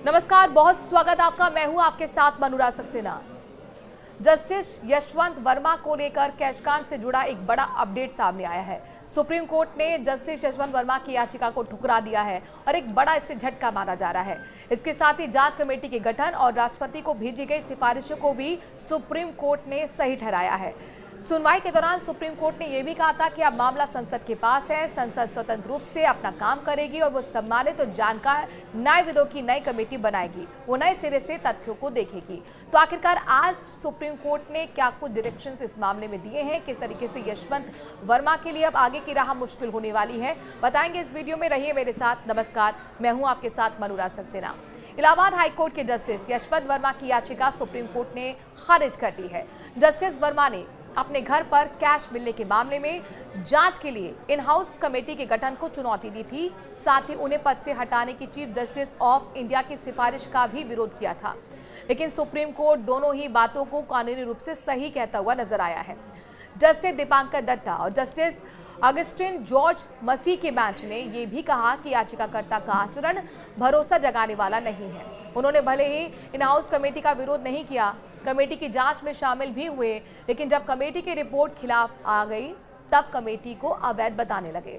नमस्कार, बहुत स्वागत आपका। मैं हूं आपके साथ मनुरा सक्सेना। जस्टिस यशवंत वर्मा को लेकर कैशकांड से जुड़ा एक बड़ा अपडेट सामने आया है। सुप्रीम कोर्ट ने जस्टिस यशवंत वर्मा की याचिका को ठुकरा दिया है और एक बड़ा इससे झटका माना जा रहा है। इसके साथ ही जांच कमेटी के गठन और राष्ट्रपति को भेजी गई सिफारिशों को भी सुप्रीम कोर्ट ने सही ठहराया है। सुनवाई के दौरान सुप्रीम कोर्ट ने यह भी कहा था कि अब मामला संसद के पास है, संसद स्वतंत्र रूप से अपना काम करेगी और वो सम्मानित और जानकार न्यायविदों की नई कमेटी बनाएगी, वो नए सिरे से तथ्यों को देखेगी। तो आखिरकार आज सुप्रीम कोर्ट ने क्या कुछ डायरेक्शंस इस मामले में दिए हैं, किस तरीके से यशवंत वर्मा के लिए अब आगे की राह मुश्किल होने वाली है, बताएंगे इस वीडियो में। रहिए मेरे साथ। नमस्कार, मैं हूं आपके साथ मनुरा सक्सेना। इलाहाबाद हाईकोर्ट के जस्टिस यशवंत वर्मा की याचिका सुप्रीम कोर्ट ने खारिज कर दी है। जस्टिस वर्मा ने अपने घर पर कैश मिलने के मामले में जांच के लिए इन हाउस कमेटी के गठन को चुनौती दी थी। साथ ही उन्हें पद से हटाने की चीफ जस्टिस ऑफ इंडिया की सिफारिश का भी विरोध किया था, लेकिन सुप्रीम कोर्ट दोनों ही बातों को कानूनी रूप से सही कहता हुआ नजर आया है। जस्टिस दीपांकर दत्ता और जस्टिस अगस्टिन जॉर्ज मसीह के बेंच ने यह भी कहा कि याचिकाकर्ता का आचरण भरोसा जगाने वाला नहीं है। उन्होंने भले ही इन हाउस कमेटी का विरोध नहीं किया, कमेटी की जांच में शामिल भी हुए, लेकिन जब कमेटी की रिपोर्ट खिलाफ आ गई तब कमेटी को अवैध बताने लगे।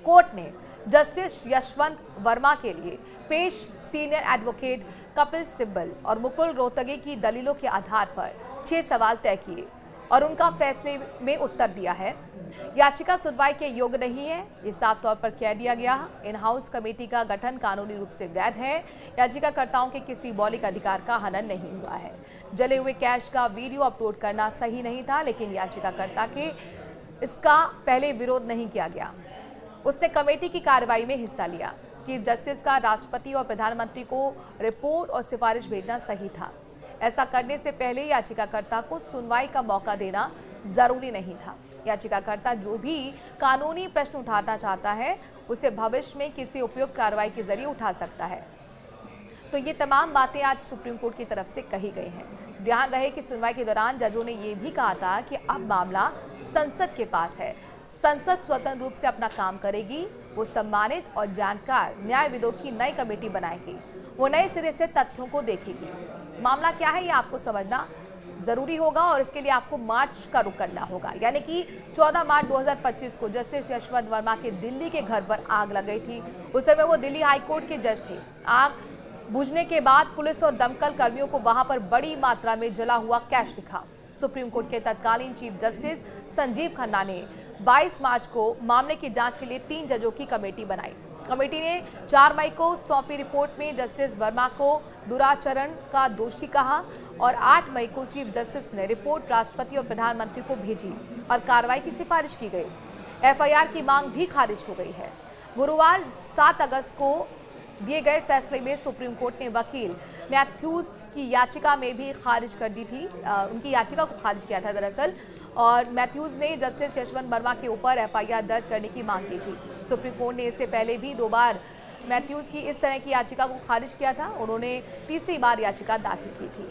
कोर्ट ने जस्टिस यशवंत वर्मा के लिए पेश सीनियर एडवोकेट कपिल सिब्बल और मुकुल रोहतगी की दलीलों के आधार पर 6 सवाल तय किए और उनका फैसले में उत्तर दिया है। याचिका सुनवाई के योग्य नहीं है, ये साफ तौर पर कह दिया गया। इन हाउस कमेटी का गठन कानूनी रूप से वैध है। याचिकाकर्ताओं के किसी मौलिक अधिकार का हनन नहीं हुआ है। जले हुए कैश का वीडियो अपलोड करना सही नहीं था, लेकिन याचिकाकर्ता के इसका पहले विरोध नहीं किया गया। उसने कमेटी की कार्रवाई में हिस्सा लिया। चीफ जस्टिस का राष्ट्रपति और प्रधानमंत्री को रिपोर्ट और सिफारिश भेजना सही था। ऐसा करने से पहले याचिकाकर्ता को सुनवाई का मौका देना जरूरी नहीं था। याचिकाकर्ता जो भी कानूनी प्रश्न उठाना चाहता है उसे भविष्य में किसी उपयुक्त कार्रवाई के जरिए उठा सकता है। तो ये तमाम बातें आज सुप्रीम कोर्ट की तरफ से कही गई हैं। ध्यान रहे कि सुनवाई के दौरान जजों ने यह भी कहा था कि अब मामला संसद के पास है, संसद स्वतंत्र रूप से अपना काम करेगी, वो सम्मानित और जानकार न्यायविदों की नई कमेटी बनाएगी, वो नए सिरे से तथ्यों को देखेगी। मामला क्या है ये आपको समझना जरूरी होगा और इसके लिए आपको मार्च का रुख करना होगा। यानी कि 14 मार्च 2025 को जस्टिस यशवंत वर्मा के दिल्ली के घर पर आग लग गई थी। उस समय वो दिल्ली हाईकोर्ट के जज थे। आग बुझने के बाद पुलिस और दमकल कर्मियों को वहां पर बड़ी मात्रा में जला हुआ कैश दिखा। सुप्रीम कोर्ट के तत्कालीन चीफ जस्टिस संजीव खन्ना ने 22 मार्च को मामले की जांच के लिए 3 जजों की कमेटी बनाई। कमेटी ने 4 मई को सौंपी रिपोर्ट में जस्टिस वर्मा को दुराचरण का दोषी कहा और 8 मई को चीफ जस्टिस ने रिपोर्ट राष्ट्रपति और प्रधानमंत्री को भेजी और कार्रवाई की सिफारिश की गई। एफआईआर की मांग भी खारिज हो गई है। गुरुवार 7 अगस्त को दिए गए फैसले में सुप्रीम कोर्ट ने वकील मैथ्यूज की याचिका में भी खारिज कर दी थी। उनकी याचिका को खारिज किया था दरअसल, और मैथ्यूज ने जस्टिस यशवंत वर्मा के ऊपर एफआईआर दर्ज करने की मांग की थी। सुप्रीम कोर्ट ने इससे पहले भी 2 बार मैथ्यूज की इस तरह की याचिका को खारिज किया था। उन्होंने तीसरी बार याचिका दाखिल की थी।